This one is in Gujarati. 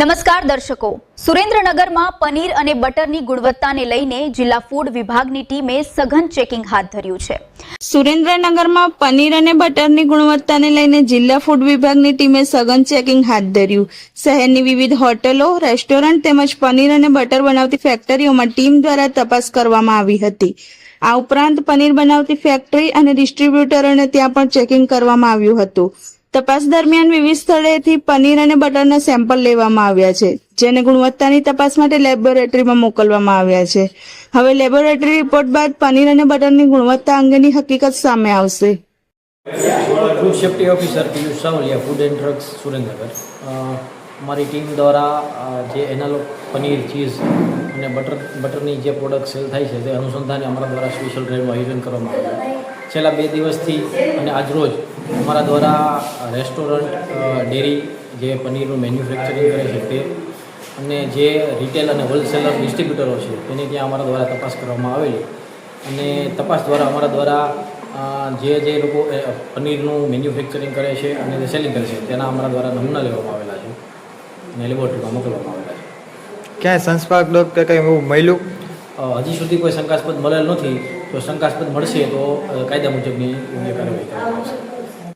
નમસ્કાર દર્શકો, સુરેન્દ્રનગરમાં પનીર અને બટરની ગુણવત્તાને લઈને જિલ્લા ફૂડ વિભાગની ટીમે સઘન ચેકિંગ હાથ ધર્યું છે. સુરેન્દ્રનગરમાં પનીર અને બટરની ગુણવત્તાને લઈને જિલ્લા ફૂડ વિભાગની ટીમે સઘન ચેકિંગ હાથ ધર્યું. શહેરની વિવિધ હોટલો, રેસ્ટોરન્ટ તેમજ પનીર અને બટર બનાવતી ફેક્ટરીઓમાં ટીમ દ્વારા તપાસ કરવામાં આવી હતી. આ ઉપરાંત પનીર બનાવતી ફેક્ટરી અને ડિસ્ટ્રીબ્યુટરોને ત્યાં પણ ચેકિંગ કરવામાં આવ્યું હતું. તપાસ દરમિયાન વિવિધ સ્થળેથી પનીર અને બટરના સેમ્પલ લેવામાં આવ્યા છે, જેને ગુણવત્તાની તપાસ માટે લેબોરેટરીમાં મોકલવામાં આવ્યા છે. હવે લેબોરેટરી રિપોર્ટ બાદ પનીર અને બટરની ગુણવત્તા અંગેની હકીકત સામે આવશે. Food safety officer Piyush Savaliya, food and drugs, Surendranagar. અમારી ટીમ દ્વારા જે એનાલોગ પનીર, ચીઝ અને બટરની જે પ્રોડક્ટ સેલ થાય છે તે અનુસંધાને અમારા દ્વારા સ્પેશિયલ ડ્રાઈવનું આયોજન કરવામાં આવ્યું. છેલ્લા 2 દિવસથી અને આજરોજ અમારા દ્વારા રેસ્ટોરન્ટ, ડેરી જે પનીરનું મેન્યુફેક્ચરિંગ કરે છે તે અને જે રિટેલ અને હોલસેલર ડિસ્ટ્રીબ્યુટરો છે તેની ત્યાં અમારા દ્વારા તપાસ કરવામાં આવેલી અને તપાસ દ્વારા અમારા દ્વારા જે લોકો પનીરનું મેન્યુફેક્ચરિંગ કરે છે અને જે સેલિંગ કરે છે તેના અમારા દ્વારા નમૂના લેવામાં આવેલા છે અને લેબોરેટરીમાં મોકલવામાં આવેલા છે. ક્યાંય સંસ્પાદક કે કંઈ એવું મળ્યું? હજી સુધી કોઈ શંકાસ્પદ મળેલ નથી. જો શંકાસ્પદ મળશે તો કાયદા મુજબની કાર્યવાહી કરવામાં આવશે.